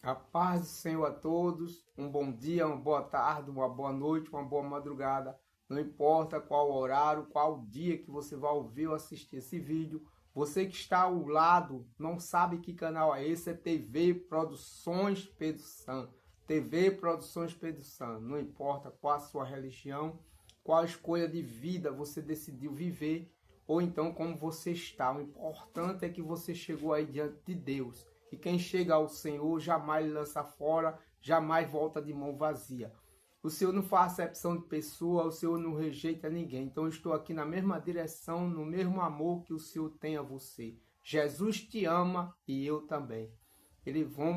A paz do Senhor a todos, um bom dia, uma boa tarde, uma boa noite, uma boa madrugada. Não importa qual horário, qual dia que você vai ouvir ou assistir esse vídeo. Você que está ao lado, não sabe que canal é esse, é TV Produções Pedro Santo. TV Produções Pedro Santo. Não importa qual a sua religião, qual a escolha de vida você decidiu viver, ou então como você está. O importante é que você chegou aí diante de Deus. E quem chega ao Senhor jamais lança fora, jamais volta de mão vazia. O Senhor não faz acepção de pessoa, o Senhor não rejeita ninguém. Então eu estou aqui na mesma direção, no mesmo amor que o Senhor tem a você. Jesus te ama e eu também.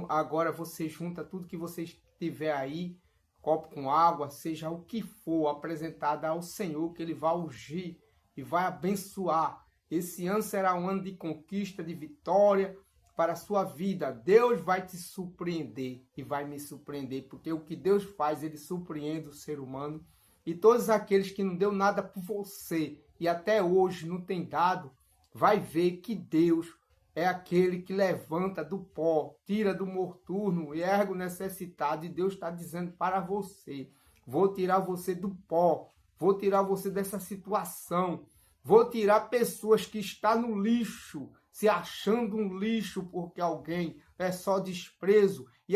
Agora você junta tudo que você tiver aí, copo com água, seja o que for, apresentado ao Senhor, que Ele vai ungir e vai abençoar. Esse ano será um ano de conquista, de vitória, para a sua vida. Deus vai te surpreender e vai me surpreender, porque o que Deus faz, Ele surpreende o ser humano. E todos aqueles que não deu nada por você e até hoje não tem dado, vai ver que Deus é aquele que levanta do pó, tira do morturno e ergue o necessitado. E Deus está dizendo para você: vou tirar você do pó, vou tirar você dessa situação, vou tirar pessoas que estão no lixo, se achando um lixo porque alguém é só desprezo e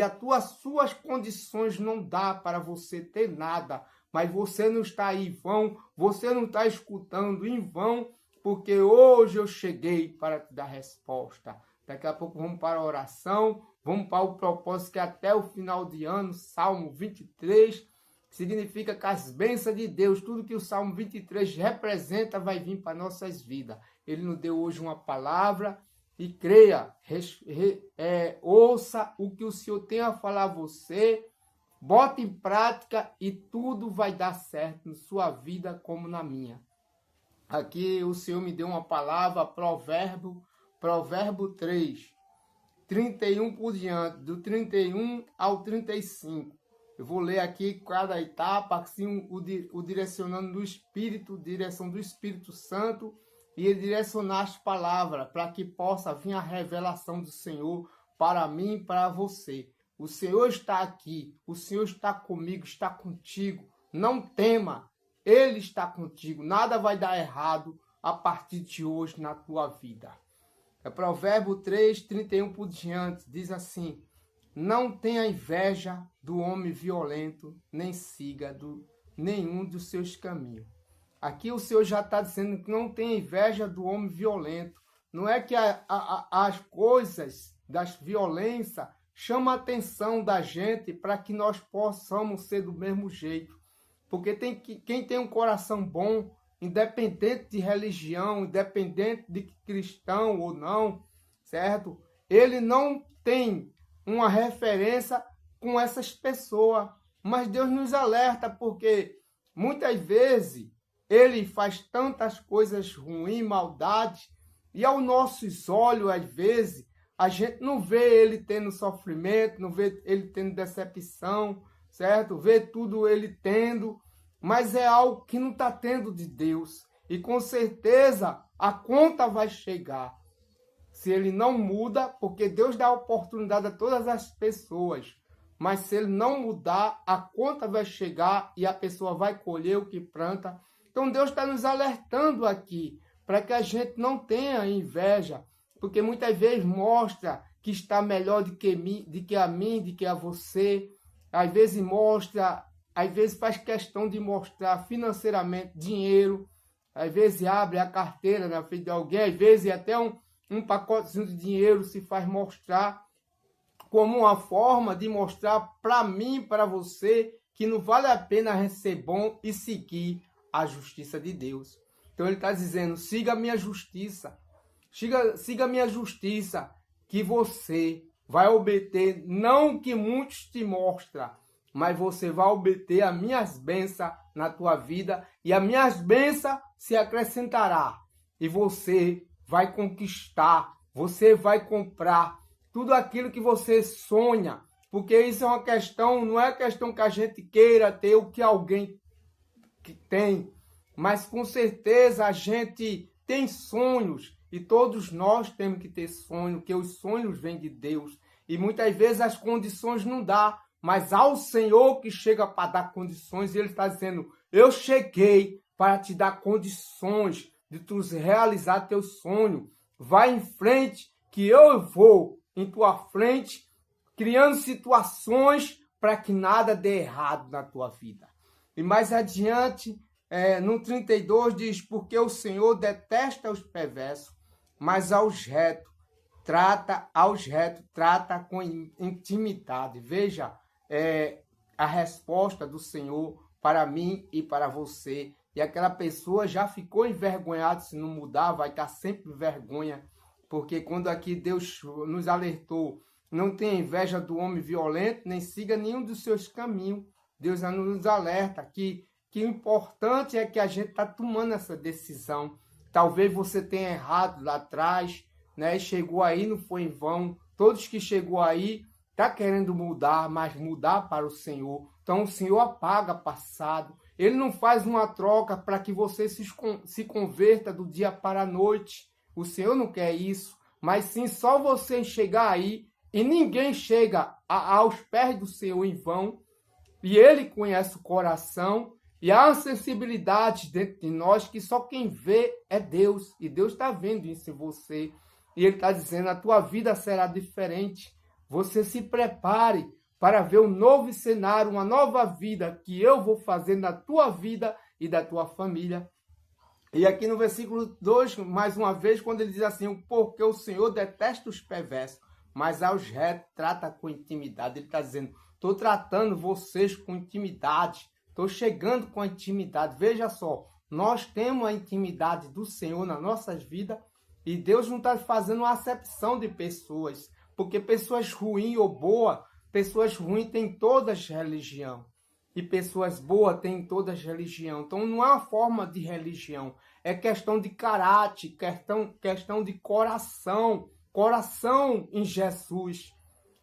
suas condições não dá para você ter nada, mas você não está aí em vão, você não está escutando em vão, porque hoje eu cheguei para te dar resposta. Daqui a pouco vamos para a oração, vamos para o propósito que até o final de ano, Salmo 23, significa que as bênçãos de Deus, tudo que o Salmo 23 representa, vai vir para nossas vidas. Ele nos deu hoje uma palavra e creia, ouça o que o Senhor tem a falar a você, bota em prática e tudo vai dar certo na sua vida como na minha. Aqui o Senhor me deu uma palavra, provérbio 3, 31 por diante, do 31 ao 35. Eu vou ler aqui cada etapa, assim, o direcionando do Espírito, direção do Espírito Santo, e ele direcionar as palavras, para que possa vir a revelação do Senhor para mim e para você. O Senhor está aqui, o Senhor está comigo, está contigo. Não tema, Ele está contigo. Nada vai dar errado a partir de hoje na tua vida. É Provérbio 3, 31 por diante, diz assim: não tenha inveja do homem violento, nem siga nenhum dos seus caminhos. Aqui o Senhor já está dizendo que não tem inveja do homem violento. Não é que as coisas das violências chamam a atenção da gente para que nós possamos ser do mesmo jeito. Porque quem tem um coração bom, independente de religião, independente de cristão ou não, certo? Ele não tem uma referência com essas pessoas. Mas Deus nos alerta porque muitas vezes ele faz tantas coisas ruins, maldades, e aos nossos olhos, às vezes, a gente não vê ele tendo sofrimento, não vê ele tendo decepção, certo? Vê tudo ele tendo, mas é algo que não está tendo de Deus. E com certeza a conta vai chegar. Se ele não muda, porque Deus dá oportunidade a todas as pessoas, mas se ele não mudar, a conta vai chegar e a pessoa vai colher o que planta. Então Deus está nos alertando aqui, para que a gente não tenha inveja, porque muitas vezes mostra que está melhor do que a mim, do que a você. Às vezes mostra, às vezes faz questão de mostrar financeiramente dinheiro, às vezes abre a carteira na frente de alguém, às vezes até um pacotezinho de dinheiro se faz mostrar como uma forma de mostrar para mim, para você, que não vale a pena ser bom e seguir a justiça de Deus. Então ele está dizendo: siga a minha justiça, siga a minha justiça, que você vai obter, não o que muitos te mostram, mas você vai obter as minhas bênçãos na tua vida, e as minhas bênçãos se acrescentará, e você vai conquistar, você vai comprar tudo aquilo que você sonha, porque isso é uma questão, não é questão que a gente queira ter o que alguém que tem, mas com certeza a gente tem sonhos, e todos nós temos que ter sonhos, que os sonhos vêm de Deus, e muitas vezes as condições não dá, mas ao Senhor que chega para dar condições, e Ele está dizendo, eu cheguei para te dar condições de tu realizar teu sonho. Vai em frente, que eu vou em tua frente, criando situações para que nada dê errado na tua vida. E mais adiante, no 32 diz, porque o Senhor detesta os perversos, mas aos retos trata com intimidade. Veja a resposta do Senhor para mim e para você. E aquela pessoa já ficou envergonhada, se não mudar, vai estar sempre em vergonha. Porque quando aqui Deus nos alertou, não tenha inveja do homem violento, nem siga nenhum dos seus caminhos. Deus nos alerta que o importante é que a gente está tomando essa decisão. Talvez você tenha errado lá atrás, né? E chegou aí, não foi em vão. Todos que chegou aí tá querendo mudar, mas mudar para o Senhor. Então o Senhor apaga passado. Ele não faz uma troca para que você se converta do dia para a noite. O Senhor não quer isso, mas sim só você chegar aí e ninguém chega aos pés do Senhor em vão. E Ele conhece o coração e há uma sensibilidade dentro de nós que só quem vê é Deus. E Deus está vendo isso em você. E Ele está dizendo, a tua vida será diferente. Você se prepare para ver um novo cenário, uma nova vida que eu vou fazer na tua vida e da tua família. E aqui no versículo 2, mais uma vez, quando ele diz assim, porque o Senhor detesta os perversos, mas aos retos trata com intimidade. Ele está dizendo, estou tratando vocês com intimidade, estou chegando com a intimidade. Veja só, nós temos a intimidade do Senhor nas nossas vidas e Deus não está fazendo uma acepção de pessoas, porque pessoas ruins ou boas, pessoas ruins têm todas as religião. E pessoas boas têm todas as religião. Então não é uma forma de religião. É questão de caráter, questão de coração. Coração em Jesus.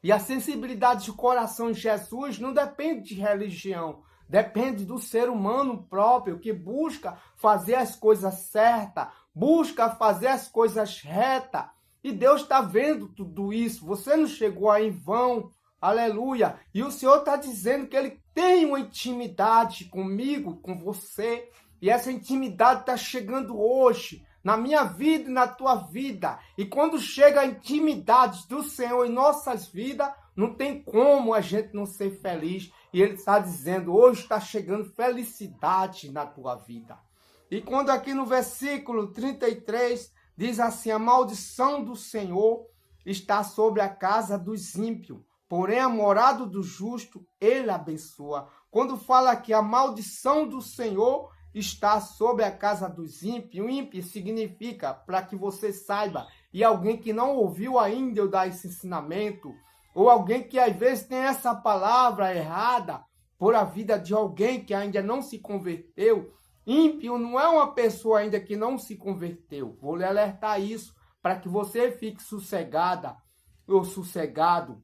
E a sensibilidade de coração em Jesus não depende de religião. Depende do ser humano próprio que busca fazer as coisas certas. Busca fazer as coisas retas. E Deus está vendo tudo isso. Você não chegou aí em vão. Aleluia. E o Senhor está dizendo que Ele tem uma intimidade comigo, com você. E essa intimidade está chegando hoje, na minha vida e na tua vida. E quando chega a intimidade do Senhor em nossas vidas, não tem como a gente não ser feliz. E Ele está dizendo, hoje está chegando felicidade na tua vida. E quando aqui no versículo 33, diz assim, a maldição do Senhor está sobre a casa dos ímpios. Porém, a morada do justo, Ele abençoa. Quando fala que a maldição do Senhor está sobre a casa dos ímpios, o ímpio significa, para que você saiba, e alguém que não ouviu ainda eu dar esse ensinamento, ou alguém que às vezes tem essa palavra errada, por a vida de alguém que ainda não se converteu, ímpio não é uma pessoa ainda que não se converteu. Vou lhe alertar isso, para que você fique sossegada ou sossegado.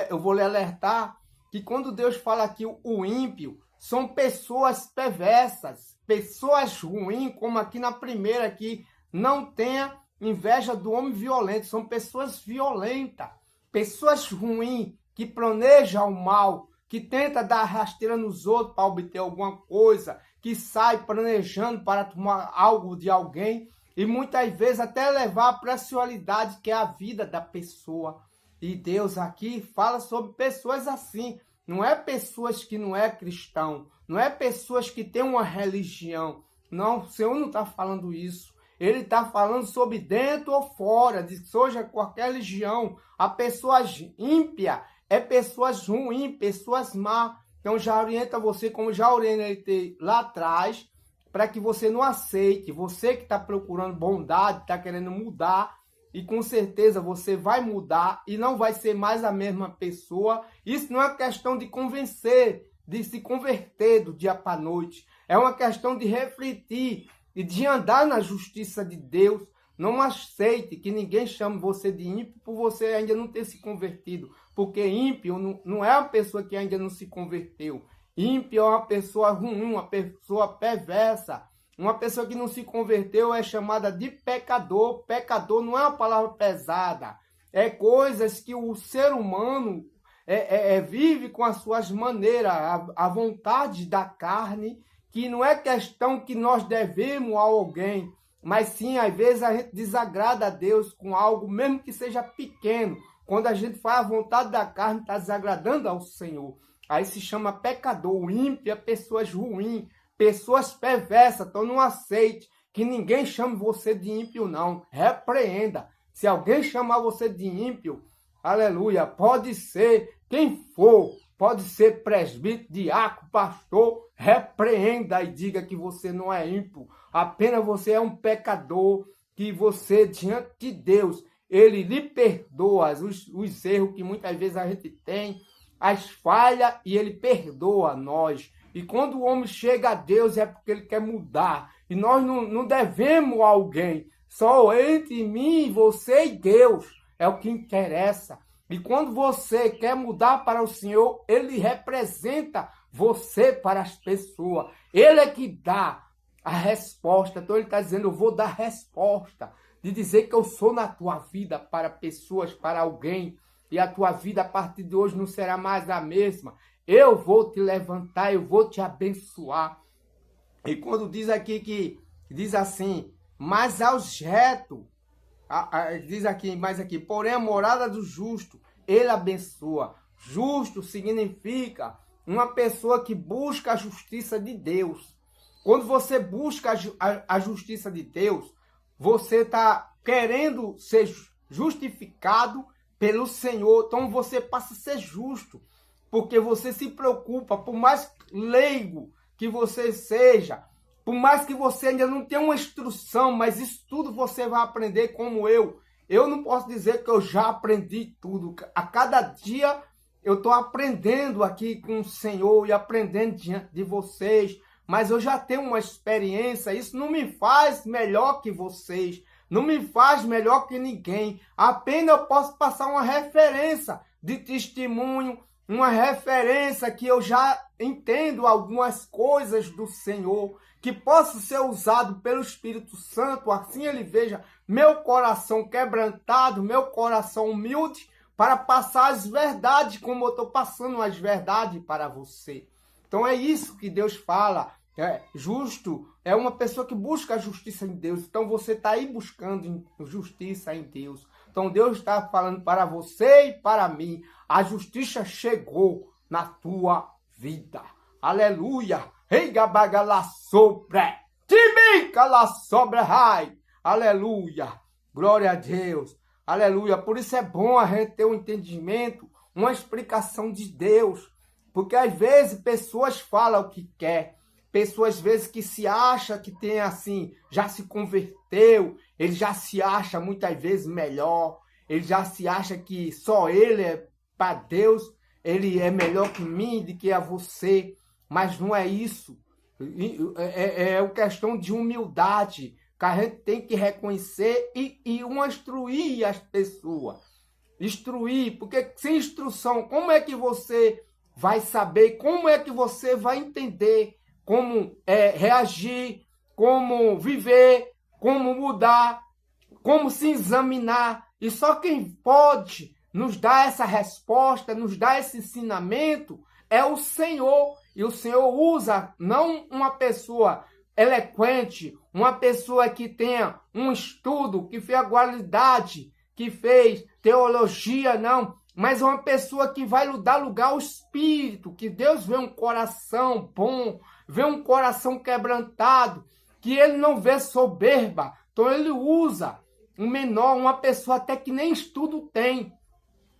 Eu vou lhe alertar que quando Deus fala que o ímpio são pessoas perversas, pessoas ruins, como aqui na primeira aqui, não tenha inveja do homem violento, são pessoas violentas, pessoas ruins, que planejam o mal, que tenta dar rasteira nos outros para obter alguma coisa, que sai planejando para tomar algo de alguém e muitas vezes até levar a preciosidade que é a vida da pessoa. E Deus aqui fala sobre pessoas assim. Não é pessoas que não é cristão. Não é pessoas que têm uma religião. Não, o Senhor não está falando isso. Ele está falando sobre dentro ou fora, de seja qualquer religião. A pessoas ímpia é pessoas ruins, pessoas má. Então já orienta você, como já orientei lá atrás, para que você não aceite. Você que está procurando bondade, está querendo mudar, e com certeza você vai mudar e não vai ser mais a mesma pessoa. Isso não é questão de convencer, de se converter do dia para a noite. É uma questão de refletir e de andar na justiça de Deus. Não aceite que ninguém chame você de ímpio por você ainda não ter se convertido. Porque ímpio não é uma pessoa que ainda não se converteu. Ímpio é uma pessoa ruim, uma pessoa perversa. Uma pessoa que não se converteu é chamada de pecador. Pecador não é uma palavra pesada. coisas que o ser humano vive com as suas maneiras, a vontade da carne, que não é questão que nós devemos a alguém, mas sim, às vezes, a gente desagrada a Deus com algo, mesmo que seja pequeno. Quando a gente faz a vontade da carne, está desagradando ao Senhor. Aí se chama pecador, ímpio, pessoas ruins, pessoas perversas. Então não aceite que ninguém chame você de ímpio, não. Repreenda. Se alguém chamar você de ímpio, aleluia, pode ser quem for, pode ser presbítero, diácono, pastor, repreenda e diga que você não é ímpio. Apenas você é um pecador, que você, diante de Deus, ele lhe perdoa os erros que muitas vezes a gente tem, as falhas, e ele perdoa nós. E quando o homem chega a Deus é porque ele quer mudar. E nós não devemos a alguém. Só entre mim, você e Deus é o que interessa. E quando você quer mudar para o Senhor, ele representa você para as pessoas. Ele é que dá a resposta. Então ele está dizendo, eu vou dar resposta. De dizer que eu sou na tua vida para pessoas, para alguém. E a tua vida a partir de hoje não será mais a mesma. Eu vou te levantar, eu vou te abençoar. E quando diz aqui que, diz assim, mas aos retos, diz aqui, mais aqui, porém a morada do justo, ele abençoa. Justo significa uma pessoa que busca a justiça de Deus. Quando você busca a justiça de Deus, você está querendo ser justificado pelo Senhor. Então você passa a ser justo, porque você se preocupa, por mais leigo que você seja, por mais que você ainda não tenha uma instrução, mas isso tudo você vai aprender como eu. Eu não posso dizer que eu já aprendi tudo. A cada dia eu estou aprendendo aqui com o Senhor e aprendendo diante de vocês. Mas eu já tenho uma experiência. Isso não me faz melhor que vocês. Não me faz melhor que ninguém. Apenas eu posso passar uma referência de testemunho, uma referência que eu já entendo algumas coisas do Senhor, que possa ser usado pelo Espírito Santo, assim ele veja meu coração quebrantado, meu coração humilde, para passar as verdades, como eu estou passando as verdades para você. Então é isso que Deus fala. Justo é uma pessoa que busca a justiça em Deus. Então você está aí buscando justiça em Deus. Então Deus está falando para você e para mim. A justiça chegou na tua vida. Aleluia. Aleluia. Glória a Deus. Aleluia. Por isso é bom a gente ter um entendimento, uma explicação de Deus. Porque às vezes pessoas falam o que quer. Pessoas às vezes que se acha que tem assim, já se converteu, ele já se acha muitas vezes melhor, ele já se acha que só ele é para Deus, ele é melhor que mim, do que a você, mas não é isso. É uma questão de humildade, que a gente tem que reconhecer e instruir as pessoas. Instruir, porque sem instrução, como é que você vai saber, como é que você vai entender como reagir, como viver, como mudar, como se examinar. E só quem pode nos dar essa resposta, nos dar esse ensinamento, é o Senhor. E o Senhor usa não uma pessoa eloquente, uma pessoa que tenha um estudo, que fez a qualidade, que fez teologia, não. Mas uma pessoa que vai dar lugar ao Espírito, que Deus vê um coração bom, vê um coração quebrantado, que ele não vê soberba. Então ele usa um menor, uma pessoa até que nem estudo tem,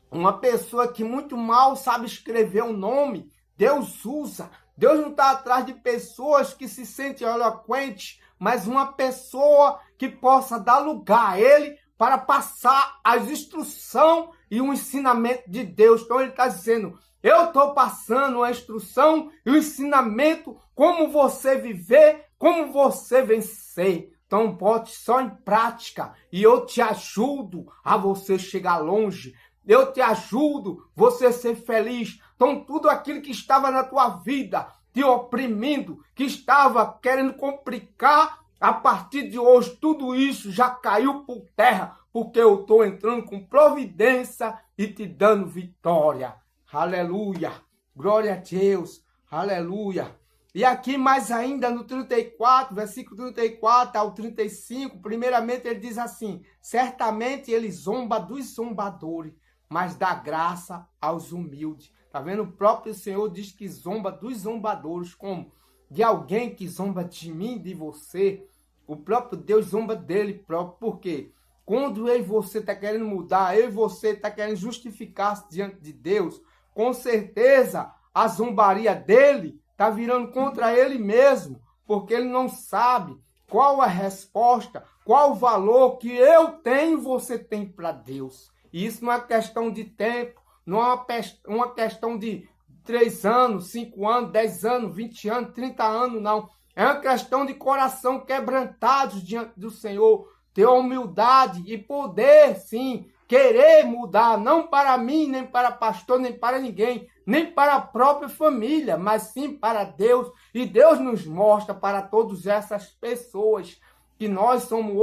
uma pessoa que muito mal sabe escrever um nome, Deus usa. Deus não está atrás de pessoas que se sentem eloquentes, mas uma pessoa que possa dar lugar a ele para passar as instruções e o ensinamento de Deus. Então ele está dizendo, eu estou passando a instrução e o ensinamento, como você viver, como você vencer. Então bote só em prática e eu te ajudo a você chegar longe. Eu te ajudo a você ser feliz. Então tudo aquilo que estava na tua vida te oprimindo, que estava querendo complicar A partir de hoje, tudo isso já caiu por terra, porque eu estou entrando com providência e te dando vitória. Aleluia. Glória a Deus. Aleluia. E aqui mais ainda no 34, versículo 34 ao 35, primeiramente ele diz assim: certamente ele zomba dos zombadores, mas dá graça aos humildes. Tá vendo? O próprio Senhor diz que zomba dos zombadores, como de alguém que zomba de mim, de você. O próprio Deus zomba dele próprio. Por quê? Quando eu e você está querendo mudar, eu e você está querendo justificar-se diante de Deus, com certeza a zombaria dele está virando contra ele mesmo, porque ele não sabe qual a resposta, qual o valor que eu tenho e você tem para Deus. E isso não é questão de tempo, não é uma questão de 3 anos, 5 anos, 10 anos, 20 anos, 30 anos, não. É uma questão de coração quebrantado diante do Senhor, ter humildade e poder, sim, querer mudar, não para mim, nem para pastor, nem para ninguém, nem para a própria família, mas sim para Deus. E Deus nos mostra para todas essas pessoas que nós somos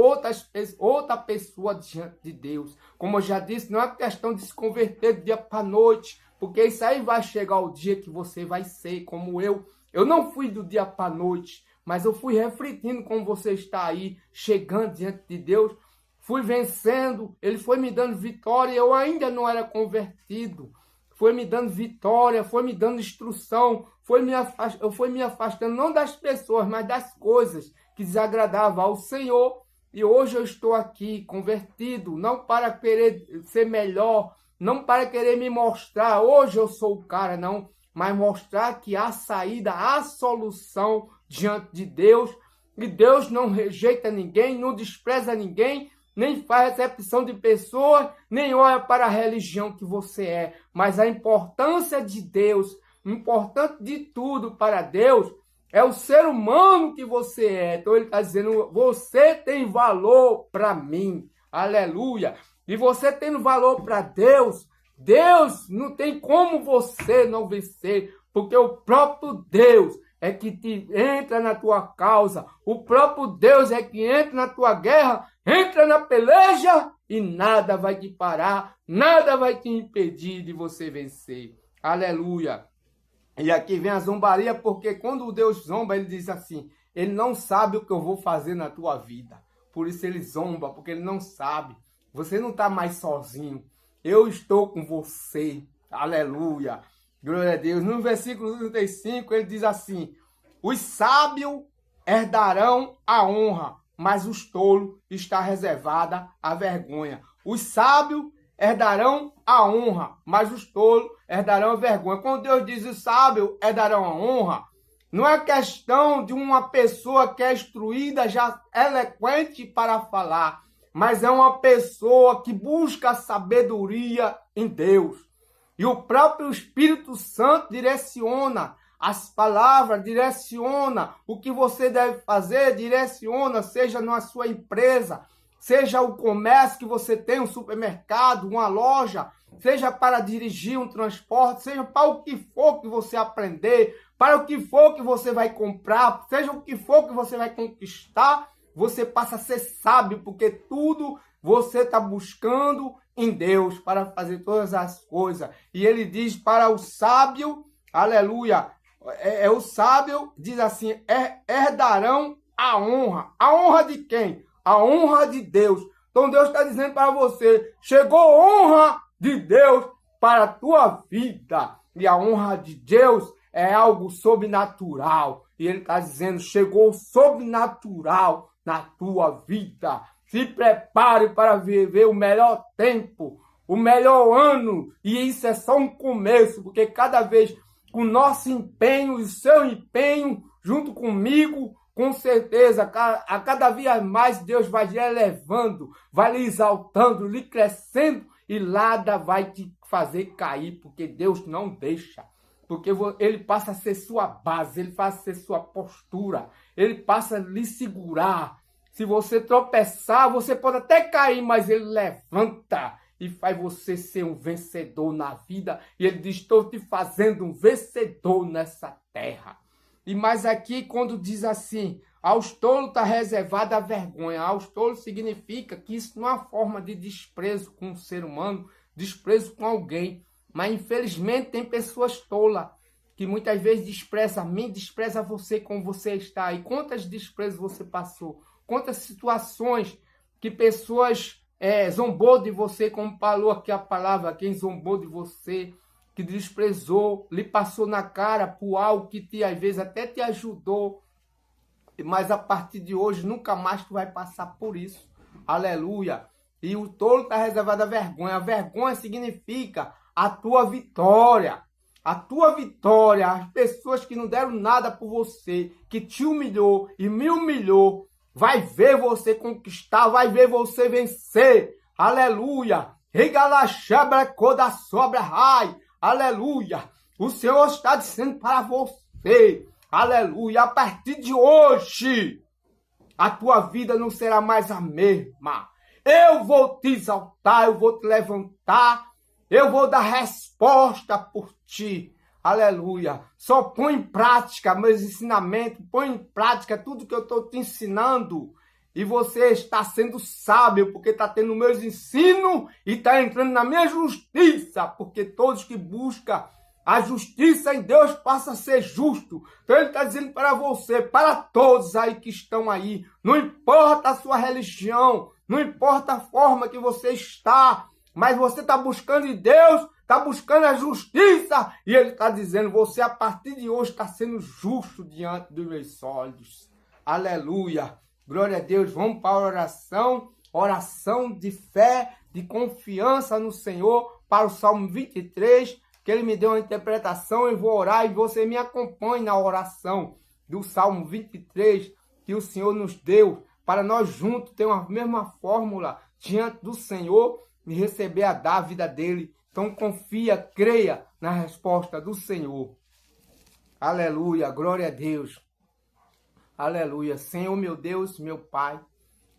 outra pessoa diante de Deus. Como eu já disse, não é questão de se converter de dia para noite, porque isso aí vai chegar o dia que você vai ser como eu. Eu não fui do dia para a noite, mas eu fui refletindo como você está aí, chegando diante de Deus. Fui vencendo, ele foi me dando vitória, eu ainda não era convertido. Foi me dando vitória, foi me dando instrução, eu fui me afastando não das pessoas, mas das coisas que desagradavam ao Senhor. E hoje eu estou aqui convertido, não para querer ser melhor, não para querer me mostrar, hoje eu sou o cara, não, mas mostrar que há saída, há solução diante de Deus. E Deus não rejeita ninguém, não despreza ninguém, nem faz recepção de pessoas, nem olha para a religião que você é. Mas a importância de Deus, o importante de tudo para Deus, é o ser humano que você é. Então ele está dizendo, você tem valor para mim. Aleluia. E você tendo valor para Deus, Deus não tem como você não vencer, porque o próprio Deus é que entra na tua causa, o próprio Deus é que entra na tua guerra, entra na peleja e nada vai te parar, nada vai te impedir de você vencer. Aleluia. E aqui vem a zombaria, porque quando o Deus zomba, ele diz assim, ele não sabe o que eu vou fazer na tua vida. Por isso ele zomba, porque ele não sabe. Você não está mais sozinho. Eu estou com você. Aleluia. Glória a Deus. No versículo 35, ele diz assim, os sábios herdarão a honra, mas os tolos está reservada a vergonha. Os sábios herdarão a honra, mas os tolos herdarão a vergonha. Quando Deus diz os sábios herdarão a honra, não é questão de uma pessoa que é instruída, já eloquente para falar, mas é uma pessoa que busca sabedoria em Deus. E o próprio Espírito Santo direciona as palavras, direciona o que você deve fazer, direciona, seja na sua empresa, seja o comércio que você tem, um supermercado, uma loja, seja para dirigir um transporte, seja para o que for que você aprender, para o que for que você vai comprar, seja o que for que você vai conquistar, você passa a ser sábio, porque tudo você está buscando em Deus para fazer todas as coisas. E ele diz para o sábio, aleluia, o sábio diz assim, herdarão a honra. A honra de quem? A honra de Deus. Então Deus está dizendo para você, chegou honra de Deus para a tua vida. E a honra de Deus é algo sobrenatural. E ele está dizendo, chegou sobrenatural na tua vida. Se prepare para viver o melhor tempo, o melhor ano. E isso é só um começo, porque cada vez com o nosso empenho e o seu empenho, junto comigo, com certeza, a cada dia mais Deus vai lhe elevando, vai lhe exaltando, lhe crescendo e nada vai te fazer cair, porque Deus não deixa. Porque ele passa a ser sua base, ele passa a ser sua postura, ele passa a lhe segurar. Se você tropeçar, você pode até cair, mas ele levanta e faz você ser um vencedor na vida. E ele diz, estou te fazendo um vencedor nessa terra. E mais aqui, quando diz assim, Aos tolos está reservada a vergonha. Aos tolos significa que isso não é uma forma de desprezo com o ser humano, desprezo com alguém. Mas infelizmente tem pessoas tolas que muitas vezes despreza a mim, despreza você como você está. E quantas desprezos você passou? Quantas situações que pessoas zombou de você, como falou aqui a palavra, quem zombou de você, que desprezou, lhe passou na cara por algo que às vezes até te ajudou, mas a partir de hoje nunca mais tu vai passar por isso. Aleluia. E o tolo está reservado à vergonha. A vergonha significa a tua vitória. A tua vitória. As pessoas que não deram nada por você, que te humilhou e me humilhou, vai ver você conquistar, vai ver você vencer. Aleluia. Aleluia. O Senhor está dizendo para você. Aleluia. A partir de hoje, a tua vida não será mais a mesma. Eu vou te exaltar, eu vou te levantar, eu vou dar resposta por ti. Aleluia. Só põe em prática meus ensinamentos, põe em prática tudo que eu estou te ensinando. E você está sendo sábio, porque está tendo meus ensinos e está entrando na minha justiça. Porque todos que buscam a justiça em Deus passa a ser justo. Então ele está dizendo para você, para todos aí que estão aí, não importa a sua religião, não importa a forma que você está, mas você está buscando em Deus, está buscando a justiça, e ele está dizendo, você a partir de hoje está sendo justo diante dos meus olhos. Aleluia, glória a Deus. Vamos para a oração, oração de fé, de confiança no Senhor, para o Salmo 23, que ele me deu uma interpretação, eu vou orar e você me acompanhe na oração do Salmo 23, que o Senhor nos deu, para nós juntos termos a mesma fórmula diante do Senhor e receber a dávida dele. Então confia, creia na resposta do Senhor. Aleluia, glória a Deus. Aleluia, Senhor meu Deus, meu Pai,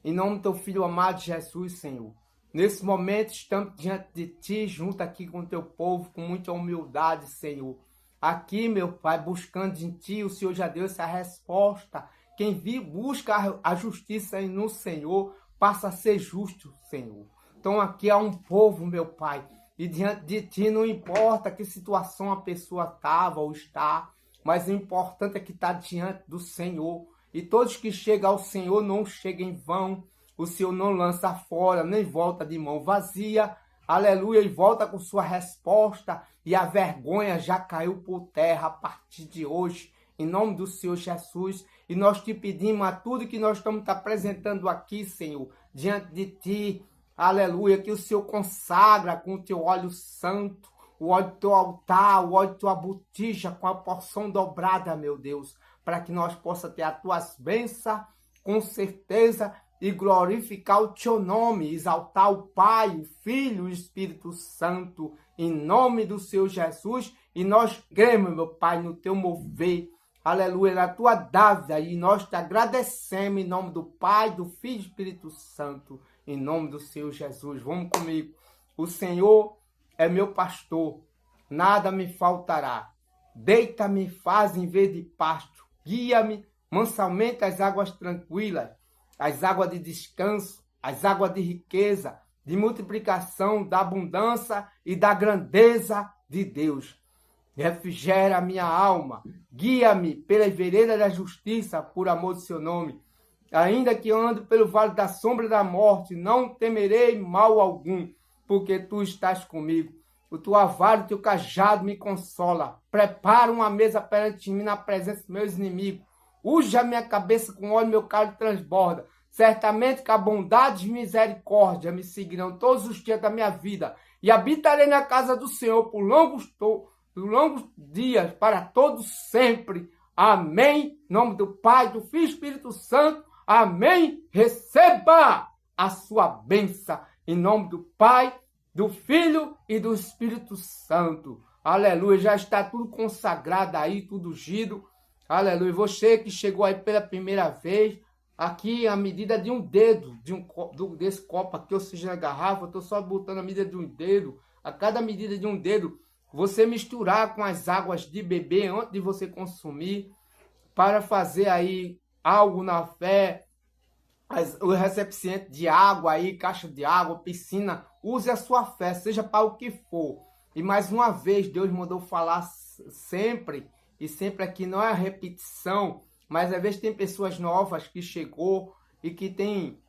em nome do teu Filho amado Jesus, Senhor. Nesse momento estamos diante de ti, junto aqui com o teu povo, com muita humildade, Senhor. Aqui, meu Pai, buscando em ti, o Senhor já deu essa resposta. Quem busca a justiça no Senhor, passa a ser justo, Senhor. Então aqui há um povo, meu Pai, e diante de ti não importa que situação a pessoa estava ou está, mas o importante é que está diante do Senhor. E todos que chegam ao Senhor não chegam em vão. O Senhor não lança fora, nem volta de mão vazia. Aleluia, e volta com sua resposta. E a vergonha já caiu por terra a partir de hoje. Em nome do Senhor Jesus. E nós te pedimos a tudo que nós estamos te apresentando aqui, Senhor, diante de ti. Aleluia, que o Senhor consagra com o teu óleo santo, o óleo do teu altar, o óleo da tua botija, com a porção dobrada, meu Deus, para que nós possamos ter as tuas bênçãos, com certeza, e glorificar o teu nome, exaltar o Pai, o Filho e o Espírito Santo, em nome do Senhor Jesus. E nós cremos, meu Pai, no teu mover, aleluia, na tua dávida, e nós te agradecemos em nome do Pai, do Filho e do Espírito Santo, em nome do Senhor Jesus. Vamos comigo. O Senhor é meu pastor, nada me faltará. Deita-me, faz em vez de pasto, guia-me mansamente às águas tranquilas, as águas de descanso, as águas de riqueza, de multiplicação, da abundância e da grandeza de Deus. Refrigera a minha alma, guia-me pela vereda da justiça, por amor do seu nome. Ainda que ando pelo vale da sombra da morte, não temerei mal algum, porque tu estás comigo. O teu vara e o teu cajado me consola. Prepara uma mesa perante mim na presença dos meus inimigos. Unge a minha cabeça com óleo, meu cálice transborda. Certamente que a bondade e misericórdia me seguirão todos os dias da minha vida. E habitarei na casa do Senhor por longos dias, para todos sempre. Amém. Em nome do Pai, do Filho e do Espírito Santo. Amém. Receba a sua bênção. Em nome do Pai, do Filho e do Espírito Santo. Aleluia. Já está tudo consagrado aí, tudo ungido. Aleluia. Você que chegou aí pela primeira vez, aqui a medida de um dedo, desse copo aqui, ou seja, na garrafa, eu estou só botando a medida de um dedo. A cada medida de um dedo, você misturar com as águas de beber antes de você consumir, para fazer aí algo na fé, o recipiente de água aí, caixa de água, piscina, use a sua fé, seja para o que for. E mais uma vez, Deus mandou falar sempre, e sempre aqui não é repetição, mas às vezes tem pessoas novas que chegou e que tem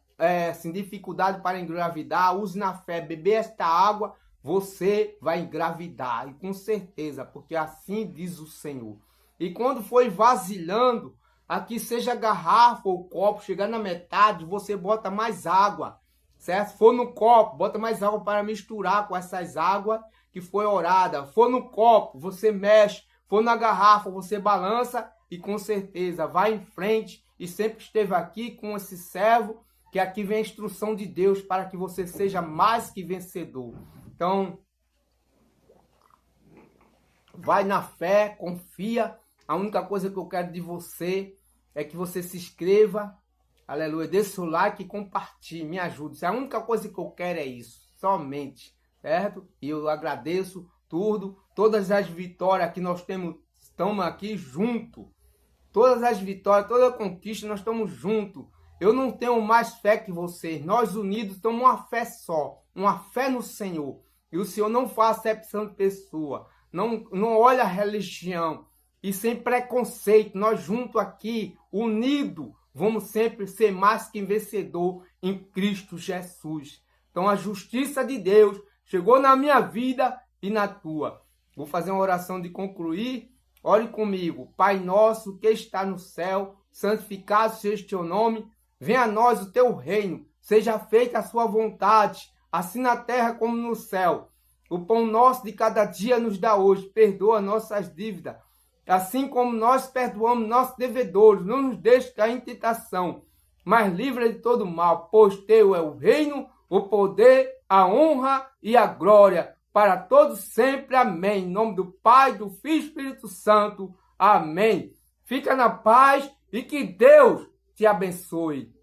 assim, dificuldade para engravidar. Use na fé, beber esta água, você vai engravidar, e com certeza, porque assim diz o Senhor. E quando for vasilhando, aqui seja garrafa ou copo, chegar na metade, você bota mais água, certo? Se for no copo, bota mais água para misturar com essas águas que foi orada. For no copo, você mexe. For na garrafa, você balança e com certeza vai em frente. E sempre esteve aqui com esse servo, que aqui vem a instrução de Deus para que você seja mais que vencedor. Então, vai na fé, confia. A única coisa que eu quero de você é que você se inscreva, aleluia, dê seu like e compartilhe, me ajude. A única coisa que eu quero é isso, somente, certo? E eu agradeço tudo, todas as vitórias que nós estamos aqui juntos. Todas as vitórias, toda a conquista, nós estamos juntos. Eu não tenho mais fé que vocês. Nós unidos temos uma fé só, uma fé no Senhor. E o Senhor não faz acepção de pessoa, não olha a religião. E sem preconceito, nós juntos aqui, unidos, vamos sempre ser mais que vencedor em Cristo Jesus. Então a justiça de Deus chegou na minha vida e na tua. Vou fazer uma oração de concluir. Ore comigo. Pai nosso que está no céu, santificado seja o teu nome. Venha a nós o teu reino. Seja feita a sua vontade, assim na terra como no céu. O pão nosso de cada dia nos dá hoje. Perdoa nossas dívidas, assim como nós perdoamos nossos devedores. Não nos deixe cair em tentação, mas livra de todo mal, pois teu é o reino, o poder, a honra e a glória, para todos sempre. Amém. Em nome do Pai, do Filho e do Espírito Santo. Amém. Fica na paz e que Deus te abençoe.